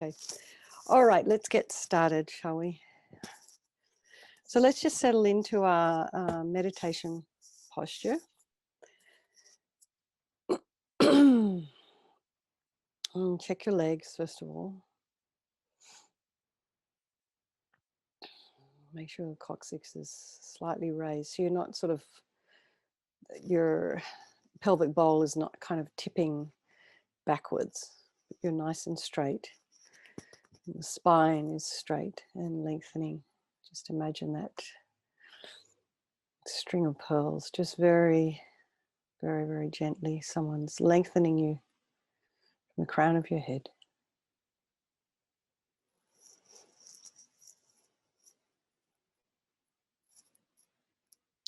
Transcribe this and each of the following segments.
Okay. All right, let's get started, shall we? So let's just settle into our meditation posture. And check your legs, first of all. Make sure the coccyx is slightly raised. So you're not sort of, your pelvic bowl is not kind of tipping backwards. You're nice and straight. And the spine is straight and lengthening. Just imagine that string of pearls, just very, very, very gently. Someone's lengthening you from the crown of your head.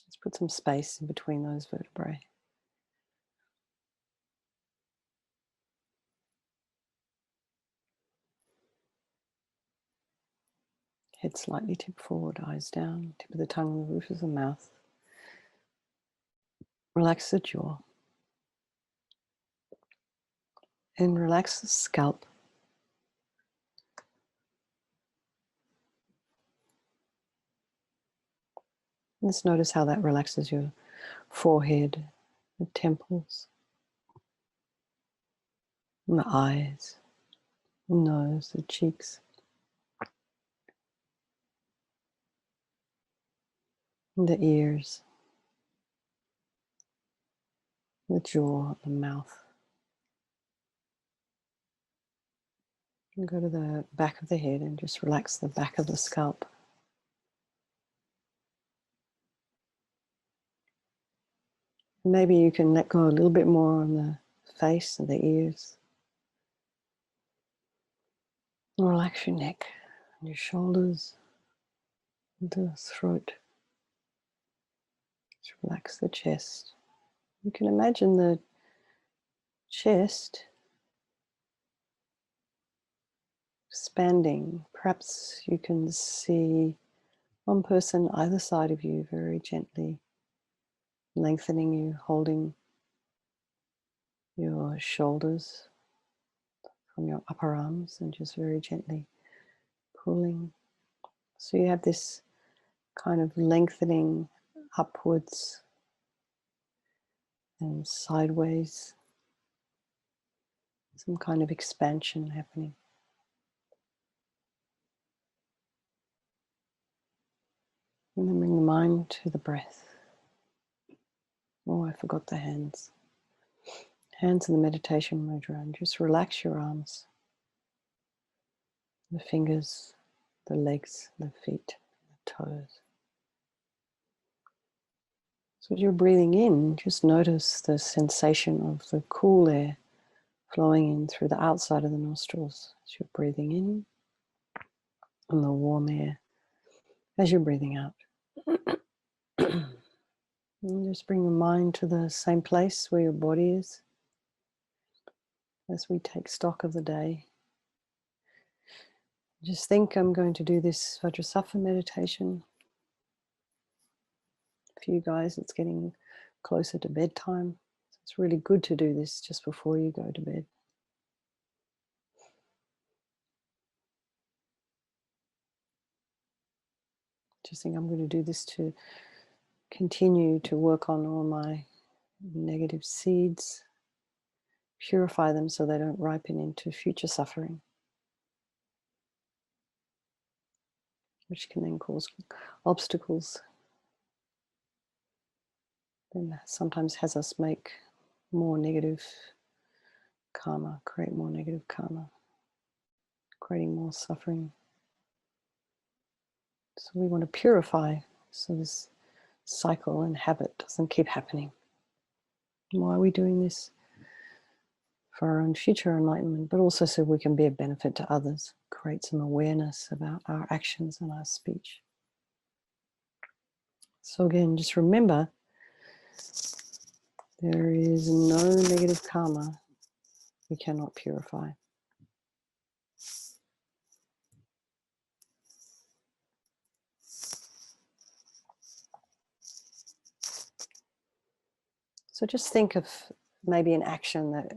Let's put some space in between those vertebrae. Head slightly tipped forward, eyes down, tip of the tongue on the roof of the mouth. Relax the jaw. And relax the scalp. Just notice how that relaxes your forehead, the temples, and the eyes, the nose, the cheeks. And the ears, the jaw, the mouth. And go to the back of the head and just relax the back of the scalp. Maybe you can let go a little bit more on the face and the ears. And relax your neck and your shoulders and the throat. Just relax the chest. You can imagine the chest expanding. Perhaps you can see one person either side of you very gently lengthening you, holding your shoulders from your upper arms and just very gently pulling. So you have this kind of lengthening upwards and sideways, some kind of expansion happening. And then bring the mind to the breath. Oh, I forgot the hands. Hands in the meditation mudra, and just relax your arms, the fingers, the legs, the feet, the toes. So as you're breathing in, just notice the sensation of the cool air flowing in through the outside of the nostrils as you're breathing in, and the warm air as you're breathing out. And just bring the mind to the same place where your body is as we take stock of the day. Just think, I'm going to do this Vajrasattva meditation. For you guys, it's getting closer to bedtime. So it's really good to do this just before you go to bed. Just think, I'm going to do this to continue to work on all my negative seeds, purify them so they don't ripen into future suffering, which can then cause obstacles, and sometimes has us make more negative karma, create more negative karma, creating more suffering. So we want to purify so this cycle and habit doesn't keep happening. Why are we doing this? For our own future enlightenment, but also so we can be a benefit to others, create some awareness about our actions and our speech. So again, just remember, there is no negative karma we cannot purify. So just think of maybe an action that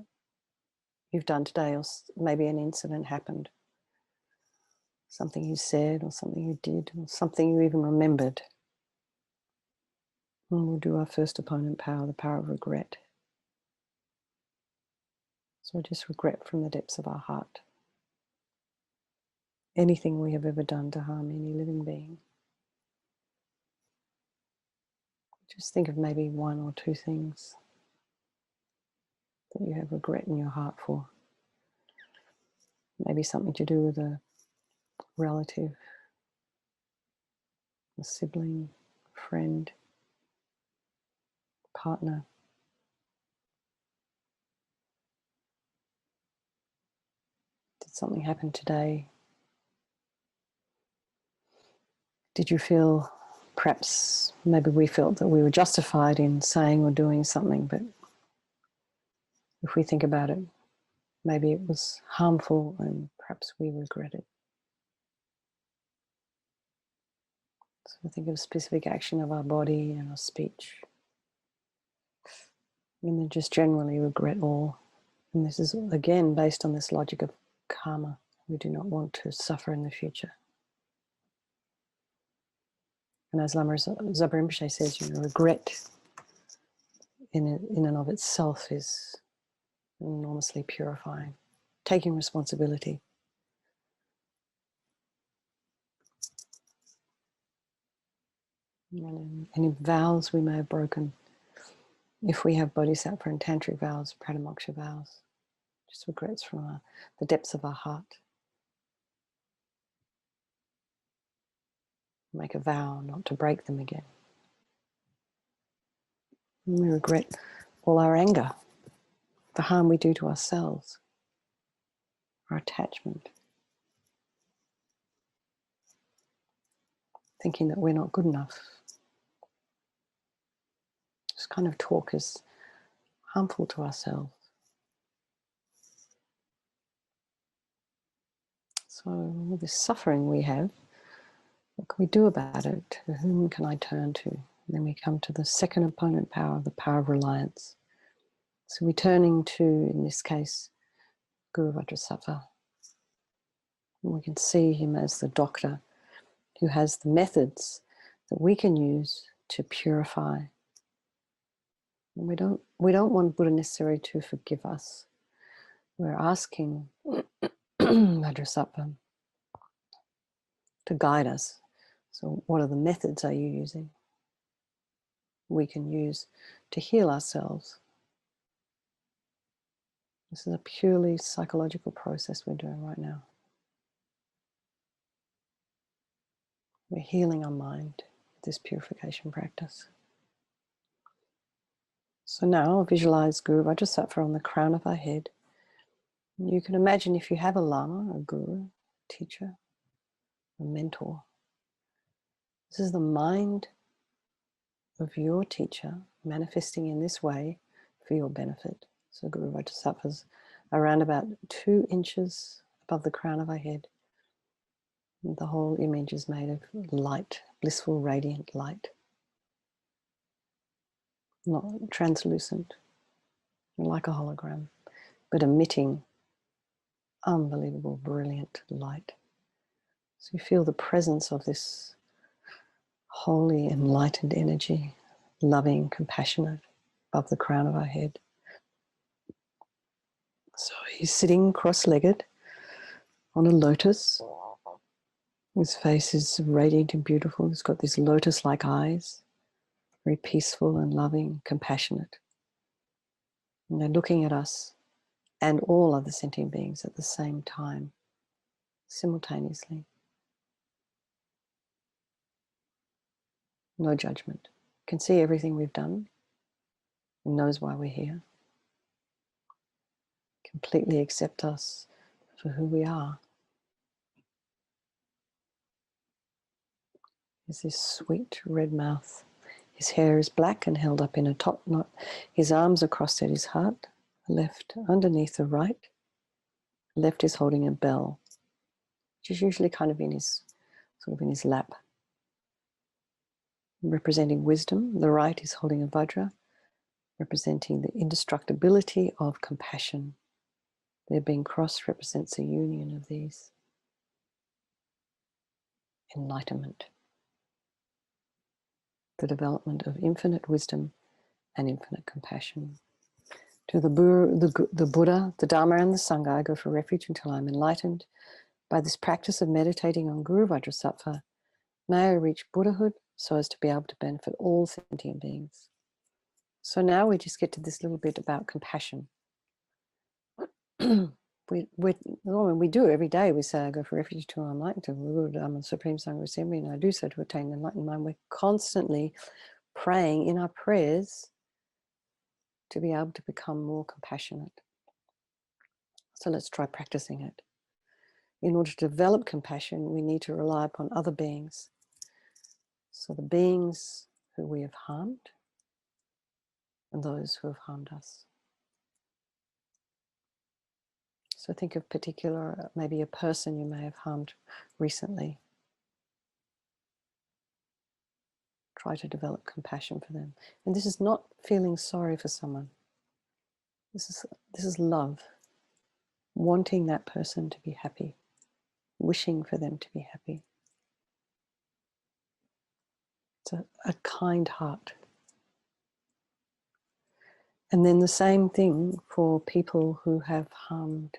you've done today, or maybe an incident happened something you said or something you did or something you even remembered. And we'll do our first opponent power, the power of regret. So just regret from the depths of our heart. Anything we have ever done to harm any living being. Just think of maybe one or two things that you have regret in your heart for. Maybe something to do with a relative, a sibling, friend, partner. Did something happen today? Did you feel, perhaps maybe we felt that we were justified in saying or doing something, but if we think about it, maybe it was harmful and perhaps we regret it. So think of a specific action of our body and our speech. And then just generally regret all. And this is, again, based on this logic of karma. We do not want to suffer in the future. And as Lama Zopa Rinpoche says, regret in and of itself is enormously purifying. Taking responsibility. And any vows we may have broken, if we have bodhisattva and tantric vows, pranamoksha vows, just regrets from the depths of our heart. Make a vow not to break them again. And we regret all our anger, the harm we do to ourselves, our attachment, thinking that we're not good enough. This kind of talk is harmful to ourselves. So all this suffering we have, what can we do about it? To whom can I turn to? And then we come to the second opponent power, the power of reliance. So we're turning to, in this case, Guru Vajrasattva. And we can see him as the doctor who has the methods that we can use to purify. And we don't want Buddha necessarily to forgive us. We're asking Vajrasattva to guide us. So what are the methods are you using? We can use to heal ourselves. This is a purely psychological process we're doing right now. We're healing our mind with this purification practice. So now visualize Guru Vajrasattva on the crown of our head. You can imagine if you have a Lama, a Guru, teacher, a mentor. This is the mind of your teacher manifesting in this way for your benefit. So Guru Vajrasattva is around about 2 inches above the crown of our head. And the whole image is made of light, blissful, radiant light. Not translucent, like a hologram, but emitting unbelievable, brilliant light. So you feel the presence of this holy, enlightened energy, loving, compassionate, above the crown of our head. So he's sitting cross-legged on a lotus. His face is radiant and beautiful. He's got these lotus-like eyes, very peaceful and loving, compassionate. And they're looking at us and all other sentient beings at the same time, simultaneously. No judgment. Can see everything we've done. He knows why we're here. Completely accept us for who we are. There's this sweet red mouth. His hair is black and held up in a top knot. His arms are crossed at his heart, the left underneath the right. The left is holding a bell, which is usually kind of in his lap, representing wisdom. The right is holding a Vajra, representing the indestructibility of compassion. Their being crossed represents a union of these. enlightenment, the development of infinite wisdom and infinite compassion. To the Buddha, the Dharma, and the Sangha, I go for refuge until I am enlightened. By this practice of meditating on Guru Vajrasattva, may I reach Buddhahood so as to be able to benefit all sentient beings. So now we just get to this little bit about compassion. we do every day. We say, I go for refuge to enlightened, to Guru, Dharma, Supreme Sangha, Assembly, and I do so to attain enlightened mind. We're constantly praying in our prayers to be able to become more compassionate. So let's try practicing it. In order to develop compassion, we need to rely upon other beings. So the beings who we have harmed and those who have harmed us. So think of particular, maybe a person you may have harmed recently. Try to develop compassion for them. And this is not feeling sorry for someone. This is love. Wanting that person to be happy. Wishing for them to be happy. It's a kind heart. And then the same thing for people who have harmed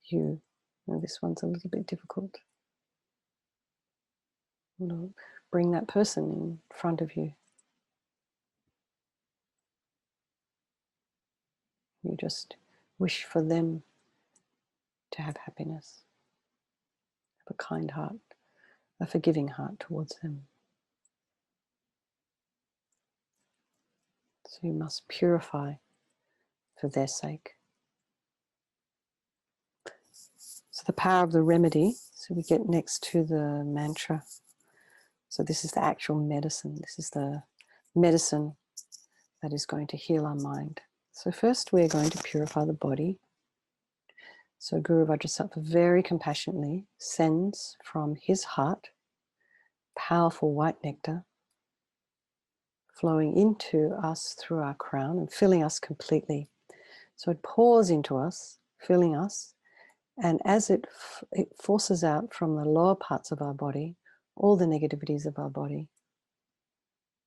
you. Now, this one's a little bit difficult. Bring that person in front of you. You just wish for them to have happiness. Have a kind heart, a forgiving heart towards them. So you must purify for their sake. So the power of the remedy, so we get next to the mantra. So this is the actual medicine. This is the medicine that is going to heal our mind. So first we're going to purify the body. So Guru Vajrasattva very compassionately sends from his heart powerful white nectar flowing into us through our crown and filling us completely. So it pours into us, filling us, and as it forces out from the lower parts of our body, all the negativities of our body.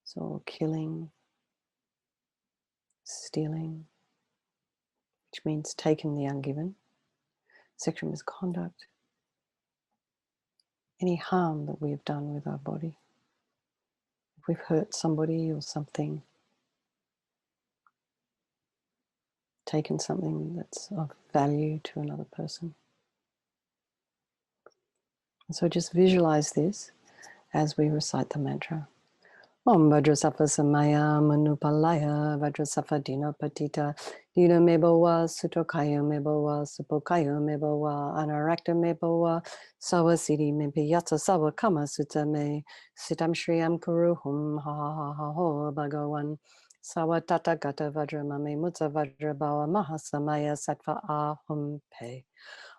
So killing, stealing, which means taking the ungiven, sexual misconduct, any harm that we have done with our body. If we've hurt somebody or something, taken something that's of value to another person. And so just visualize this as we recite the mantra. Om Vajrasattva Samaya Manupalaya Vajrasattva Dina Patita Dina Mebowa Sutokaya Mebowa Supokaya Mebowa Anarakta Mebowa Sawa Siddhi Mempiyatsa Sawa Kama Sutta Me Sitam Shriyam Kuruhum Ha Ha Ha Ha Ho Bhagawan Sawa Tata Gata Vajramame Mutsa Vajrabawa Mahasamaya Sattva Ahum Pe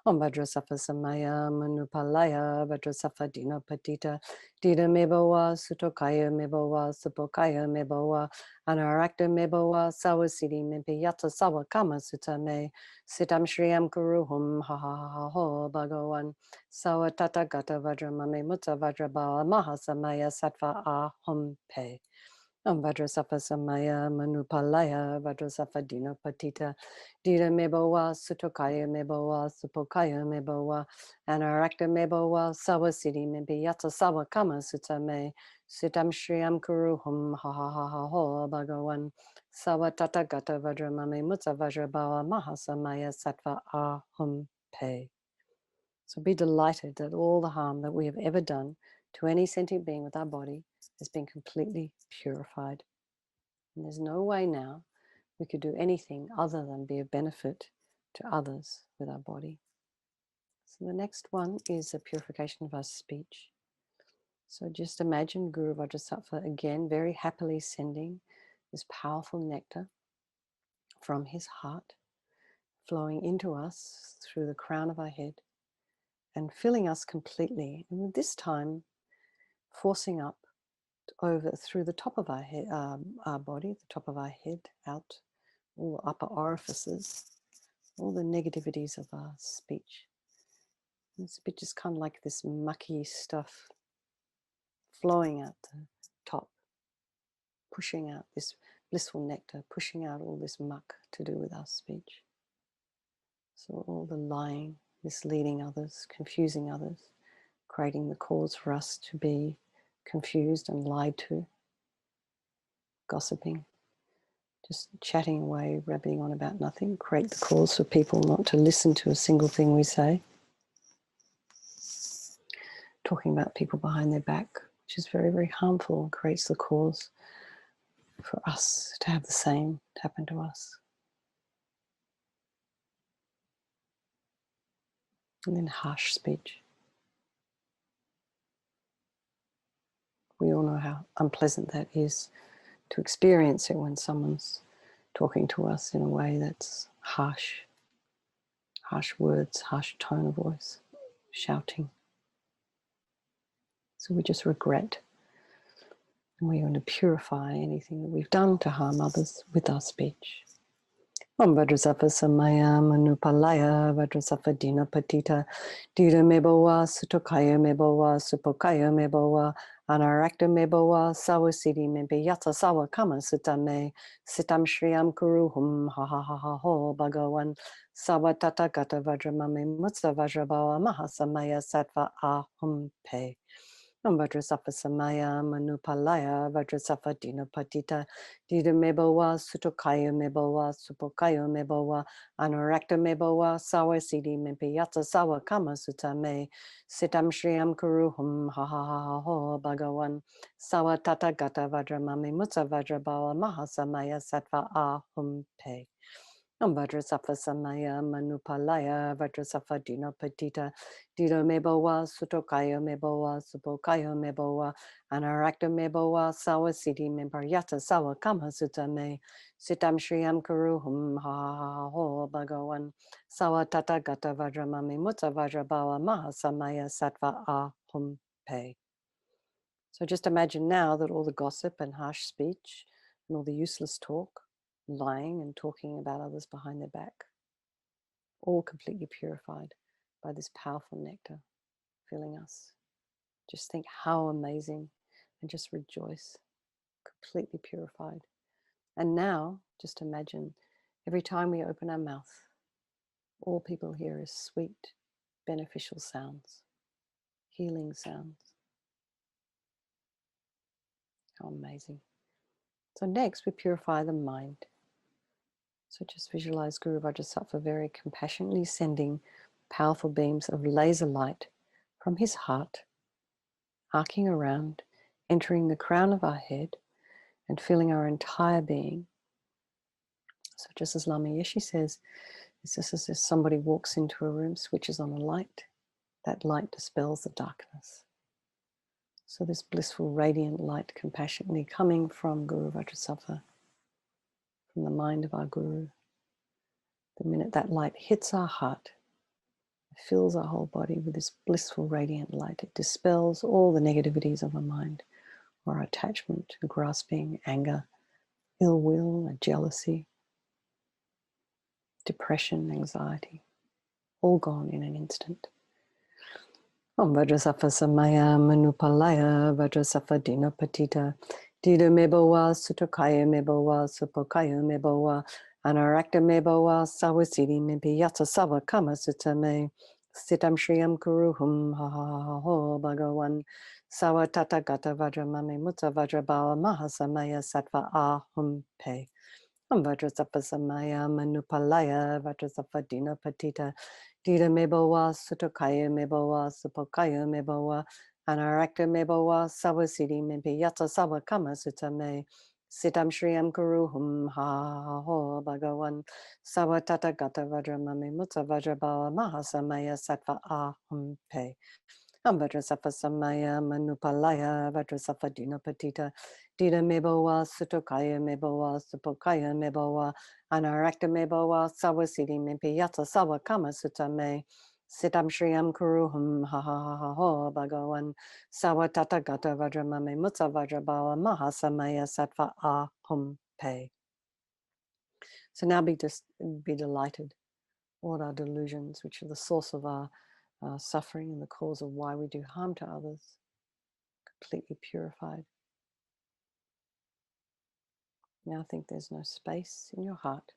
Om Vajrasattva Samaya Manupalaya Vajrasattva Dina Patita Dina Mebowa Sutokaya Mebowa Supokaya Mebowa Anarakta Mebowa Sawa Siddhi Mempiyatsa Sawa Kama Sutta Me Sitam Shriyam Kuruhum Ha Ha Ha Ha Ho Bhagawan Sawa Tata Gata Vajramame Mutsa Vajrabawa Mahasamaya Sattva Ahum Pe Om Vajrasattva Samaya Manupalaya Vajrasattva Dina Patita Dina Mebowa Sutokaya Mebowa Supokaya Mebowa Anarakta Mebowa Sawa Siddhi Mempiyatsa Sawa Kama Sutta Me Sitam Shriyam Kuruhum Ha Ha Ha Ha Ho Bhagawan Sawa Tata Gata Vajramame Mutsa Vajrabawa Mahasamaya Sattva Ahum Pe. So be delighted that all the harm that we have ever done to any sentient being with our body has been completely purified. And there's no way now we could do anything other than be of benefit to others with our body. So the next one is the purification of our speech. So just imagine Guru Vajrasattva again very happily sending this powerful nectar from his heart, flowing into us through the crown of our head and filling us completely. And this time forcing up over through the top of our head, our body, the top of our head, out all the upper orifices, all the negativities of our speech. And speech is kind of like this mucky stuff flowing out the top, pushing out this blissful nectar, pushing out all this muck to do with our speech. So all the lying, misleading others, confusing others, creating the cause for us to be confused and lied to, gossiping, just chatting away, rabbiting on about nothing, create the cause for people not to listen to a single thing we say. Talking about people behind their back, which is very, very harmful and creates the cause for us to have the same happen to us. And then harsh speech. We all know how unpleasant that is to experience it when someone's talking to us in a way that's harsh. Harsh words, harsh tone of voice, shouting. So we just regret. And we're going to purify anything that we've done to harm others with our speech. Om Vajrasattva Samaya Manupalaya Vajrasattva Dina Patita Dira Mebowa Sutokaya Mebowa Supokaya Mebowa Anarakta Mebowa Sawasidi Mebe Yata Sawa Kama Sutame Sitam Shriyam Kuruhum Ha Ha Ha Ha Ho Bhagawan Sawa Tata Gata Vajramame Mutsa Vajrabawa Mahasamaya Sattva Ahum Pe Om Vajrasattva Samaya Manupalaya Vajrasattva Dina Patita Dida Mebowa Sutokaya Mebowa Supokaya Mebowa Anorakta Mebowa Sawa Sidi Mempiyata Sawa Kama Sutame Sitam Shriyam Kuruhum Ha Ha Ha Ha Ho Bhagawan Sawa Tata Gata Vajramami Mutsa Vajrabawa Mahasamaya Sattva Ahum Pe Om Vajrasattva Samaya Manupalaya Vajrasattva Dina Patita Dida Mebowa Sutokaya Mebowa Supokaya Mebowa Anarakta Mebowa Sawa Sidi Memparyata Sawa Kama Sutame Sitam Shriyam Kuruhum Ha Ha Ha Ho Bhagawan Sawa Tata Gata Vajramami Mutsa Vajrabawa Mahasamaya Sattva Ahum Pe. So just imagine now that all the gossip and harsh speech and all the useless talk, lying and talking about others behind their back, all completely purified by this powerful nectar filling us. Just think how amazing and just rejoice, completely purified. And now just imagine every time we open our mouth, all people hear is sweet, beneficial sounds, healing sounds. How amazing. So next we purify the mind. So just visualize Guru Vajrasattva very compassionately sending powerful beams of laser light from his heart, arcing around, entering the crown of our head and filling our entire being. So just as Lama Yeshe says, it's just as if somebody walks into a room, switches on a light, that light dispels the darkness. So this blissful, radiant light compassionately coming from Guru Vajrasattva, from the mind of our Guru. The minute that light hits our heart, it fills our whole body with this blissful, radiant light. It dispels all the negativities of our mind, or attachment, grasping, anger, ill will, jealousy, depression, anxiety, all gone in an instant. Om Vajrasattva Samaya Manupalaya Vajrasattva Dina Patita Dida Mebowa Sutokaya Mebowa Supokaya Mebowa Anarakta Mebowa Sawasidi Mempiyata Sawa Kama Sutame Sitam Shriyam Kuruhum Ha Ha Ha Ho Bhagawan Sawa Tata Gata Vajramame Mutsa Vajrabawa Mahasamaya Sattva Ahum Pe Om Vajrasattva Samaya Manupalaya Vajrasattva Dina Patita Dida Mebowa Sutokaya Mebowa Supokaya Mebowa Anarakta Mebowa Sawasidi Mempiyata Sawa Kama Sutame Sitam Shriyam Kuruhum Ha Ha Ho Bhagawan Sawa Tata Gata Vajramame Mutsa Vajrabawa Mahasamaya Sattva Ahum Pe Om Vajrasattva Samaya Manupalaya Vajrasattva Dina Patita Dida Mebowa Sutokaya Mebowa Supokaya Mebowa Anarakta Mebowa Sawasidi Mempiyata Sawa Kama Sutame Sitam Shriyam Kuruhum Ha Ha Ha Ho Bhagawan Sawa Tata Gata Vajramame Mutsa Vajrabawa Mahasamaya Sattva Ahum Pe. So now be delighted. All our delusions, which are the source of our suffering and the cause of why we do harm to others, completely purified. Now think there's no space in your heart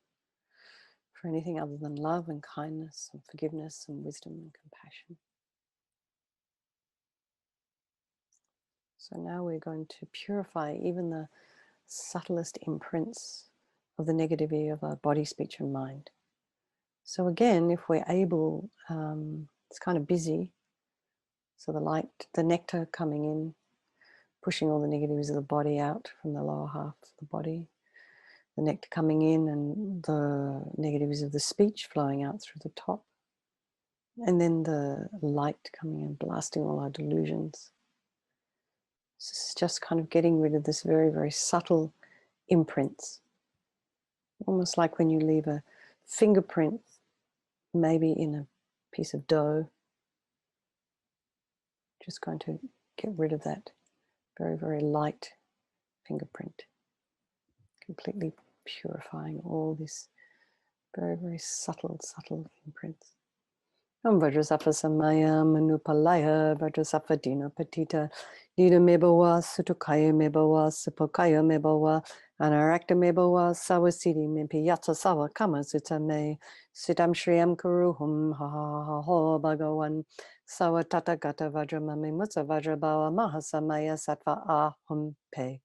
for anything other than love and kindness and forgiveness and wisdom and compassion. So now we're going to purify even the subtlest imprints of the negativity of our body, speech, and mind. So again, if we're able, it's kind of busy, so the light, the nectar coming in, pushing all the negatives of the body out from the lower half of the body, the nectar coming in and the negatives of the speech flowing out through the top, and then the light coming in, blasting all our delusions. This is just kind of getting rid of this very, very subtle imprints. Almost like when you leave a fingerprint, maybe in a piece of dough. Just going to get rid of that very, very light fingerprint. Completely purifying all this very, very subtle imprints. Vajrasattva samaya manupalaya Vajrasattva dina patita dina mebawa sutukaya mebawa supokaya mebawa anarakta mebawa sawasiti mimpi yatsa sawa kama sutame sitam shriyam kuruhum ha ha ha ho bhagawan sawa tata gata vajramami mutsa vajrabawa mahasamaya sattva ahum pe.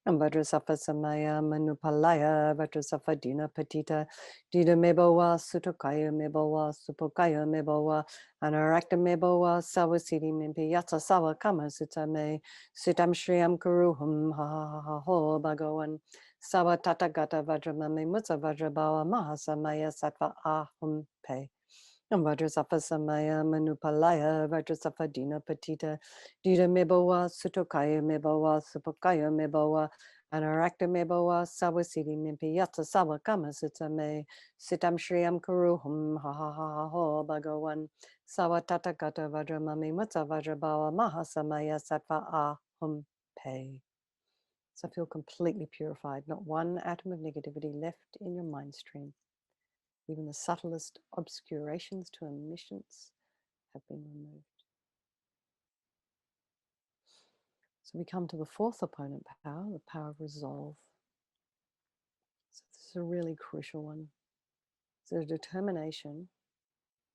Vajrasattva samaya manupalaya Vajrasattva dina patita dina mebawa sutukaya mebawa supokaya mebawa anarakta mebawa sawasiti mimpi yatsa sawa kama sutame sitam shriyam kuruhum ha ha ha ho bhagawan sawa tata gata vajramami mutsa vajrabawa mahasamaya sattva ahum pe. Vajrasattva samaya manupalaya Vajrasattva dina patita dina mebawa sutokaya mebawa supokaya mebawa anarakta mebawa sawasiti mimpi yatsa sawa kama sutame sitam shriyam kuruhum ha ha ha ho bhagawan sawa tata gata vajramami mutsa vajrabawa mahasamaya sattva ahum pe. So feel completely purified, not one atom of negativity left in your mind stream. Even the subtlest obscurations to omniscience have been removed. So we come to the fourth opponent power, the power of resolve. So this is a really crucial one. It's a determination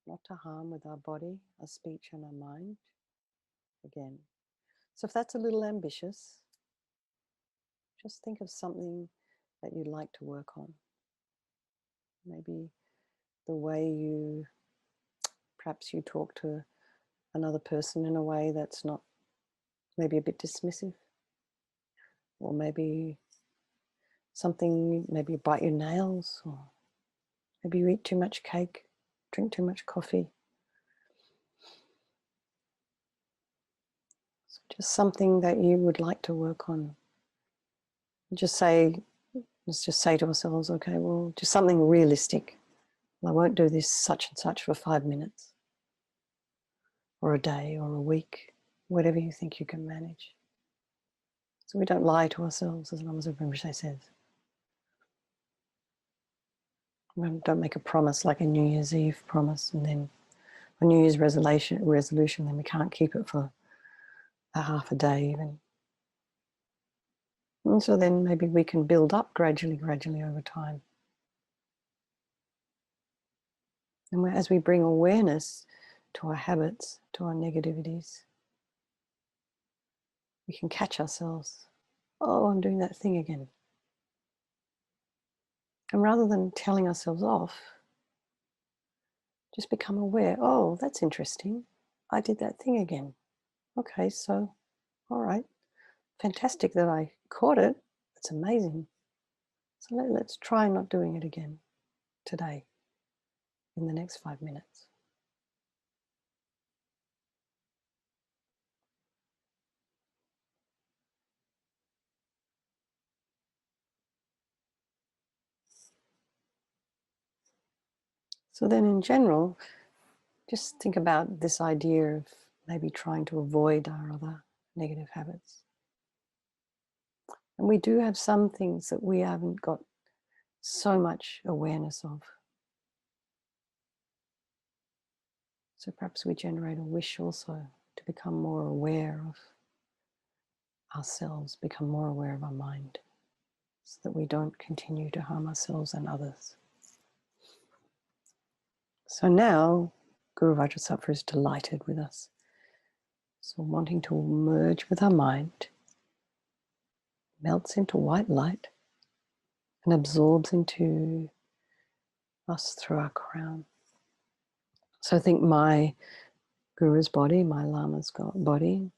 not to harm with our body, our speech, and our mind again. So if that's a little ambitious, just think of something that you'd like to work on. Maybe the way perhaps you talk to another person in a way that's not maybe a bit dismissive, or maybe something, maybe you bite your nails, or maybe you eat too much cake, drink too much coffee. So just something that you would like to work on. Let's just say to ourselves, okay, well, just something realistic. I won't do this such and such for 5 minutes, or a day, or a week, whatever you think you can manage. So we don't lie to ourselves, as Lama Rinpoche says. We don't make a promise like a New Year's Eve promise, and then a New Year's resolution, then we can't keep it for a half a day even. And so then maybe we can build up gradually over time. And as we bring awareness to our habits, to our negativities, we can catch ourselves. Oh, I'm doing that thing again. And rather than telling ourselves off, just become aware. Oh, that's interesting. I did that thing again. Okay, so, all right. Fantastic that I caught it. It's amazing. So let's try not doing it again today, in the next 5 minutes. So then in general, just think about this idea of maybe trying to avoid our other negative habits. And we do have some things that we haven't got so much awareness of. So perhaps we generate a wish also to become more aware of ourselves, become more aware of our mind, so that we don't continue to harm ourselves and others. So now Guru Vajrasattva is delighted with us. So wanting to merge with our mind, melts into white light and absorbs into us through our crown. So think my Guru's body, my Lama's body,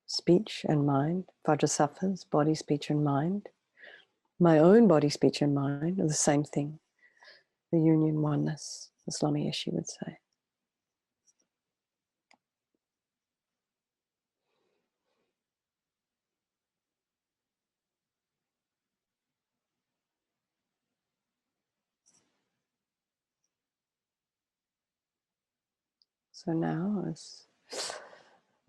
speech and mind, Vajrasattva's body, speech and mind, my own body, speech and mind are the same thing. The union, oneness, as LAMA YESHE would say. So now, as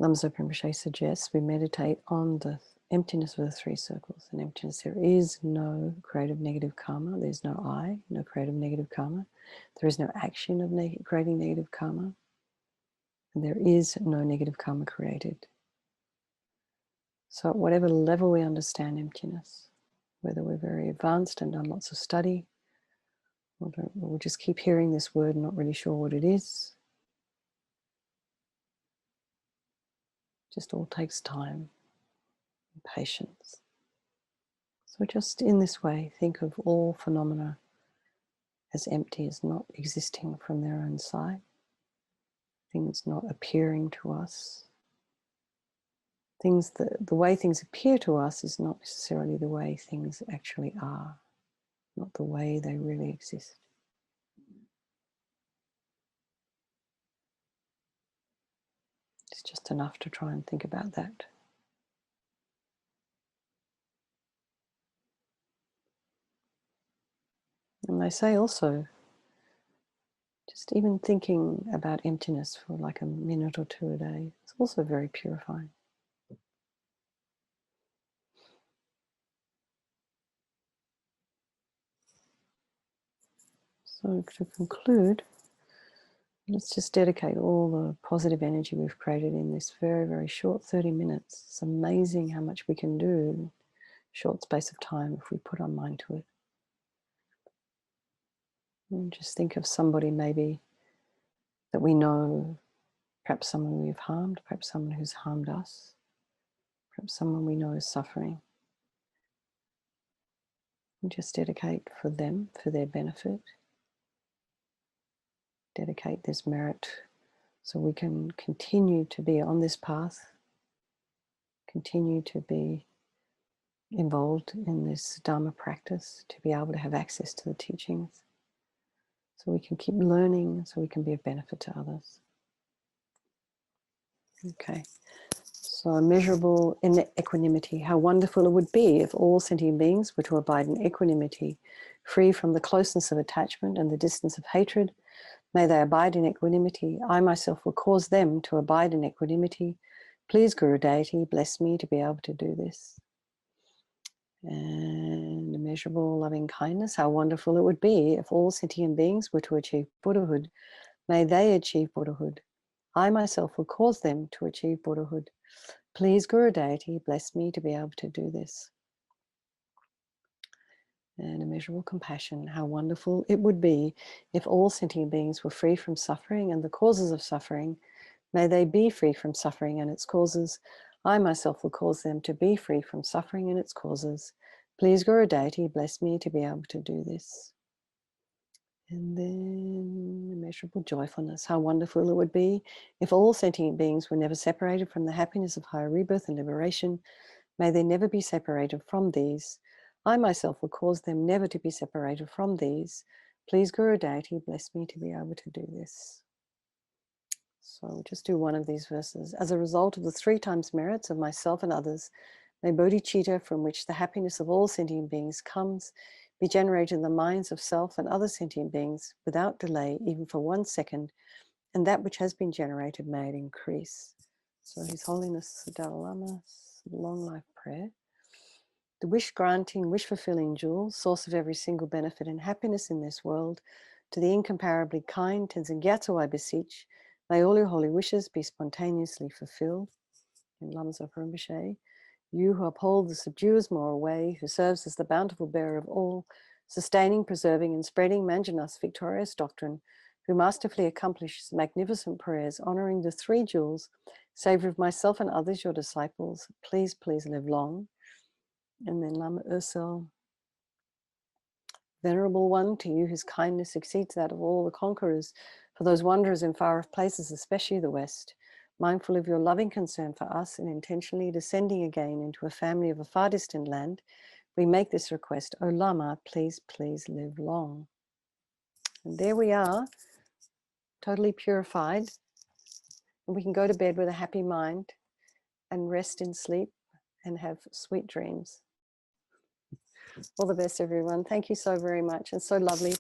Lama Rinpoche suggests, we meditate on the emptiness of the three circles. In emptiness, there is no creative negative karma. There's no I, no creative negative karma. There is no action of creating negative karma. And there is no negative karma created. So at whatever level we understand emptiness, whether we're very advanced and done lots of study, or we'll just keep hearing this word and not really sure what it is, just all takes time and patience. So just in this way, think of all phenomena as empty, as not existing from their own side, things not appearing to us. Things that the way things appear to us is not necessarily the way things actually are, not the way they really exist. It's just enough to try and think about that. And they say also, just even thinking about emptiness for like a minute or two a day, it's also very purifying. So to conclude, let's just dedicate all the positive energy we've created in this very, very short 30 minutes. It's amazing how much we can do in a short space of time if we put our mind to it. And just think of somebody maybe that we know, perhaps someone we've harmed, perhaps someone who's harmed us, perhaps someone we know is suffering. And just dedicate for them, for their benefit. Dedicate this merit so we can continue to be on this path, continue to be involved in this Dharma practice, to be able to have access to the teachings, so we can keep learning, so we can be of benefit to others. Okay, so immeasurable in equanimity. How wonderful it would be if all sentient beings were to abide in equanimity, free from the closeness of attachment and the distance of hatred. May they abide in equanimity. I myself will cause them to abide in equanimity. Please, Guru Deity, bless me to be able to do this. And immeasurable loving kindness. How wonderful it would be if all sentient beings were to achieve Buddhahood. May they achieve Buddhahood. I myself will cause them to achieve Buddhahood. Please, Guru Deity, bless me to be able to do this. And immeasurable compassion. How wonderful it would be if all sentient beings were free from suffering and the causes of suffering. May they be free from suffering and its causes. I myself will cause them to be free from suffering and its causes. Please, Guru Deity, bless me to be able to do this. And then immeasurable joyfulness. How wonderful it would be if all sentient beings were never separated from the happiness of higher rebirth and liberation. May they never be separated from these. I myself will cause them never to be separated from these. Please, Guru Deity, bless me to be able to do this. So we'll just do one of these verses. As a result of the 3 times merits of myself and others, may bodhicitta, from which the happiness of all sentient beings comes, be generated in the minds of self and other sentient beings without delay, even for 1 second, and that which has been generated may it increase. So His Holiness the Dalai Lama's long life prayer. The wish-granting, wish-fulfilling jewel, source of every single benefit and happiness in this world, to the incomparably kind Tenzin Gyatso I beseech, may all your holy wishes be spontaneously fulfilled. In Lama Rinpoche, You who uphold the subduer's moral way, who serves as the bountiful bearer of all, sustaining, preserving, and spreading Manjanath's victorious doctrine, who masterfully accomplishes magnificent prayers, honoring the three jewels, savor of myself and others, your disciples, please, please live long. And then Lama Ursel, Venerable One, to you whose kindness exceeds that of all the conquerors, for those wanderers in far-off places, especially the West, mindful of your loving concern for us and intentionally descending again into a family of a far distant land, we make this request, O Lama, please, please live long. And there we are, totally purified. And we can go to bed with a happy mind and rest in sleep and have sweet dreams. All the best, everyone. Thank you so very much. It's so lovely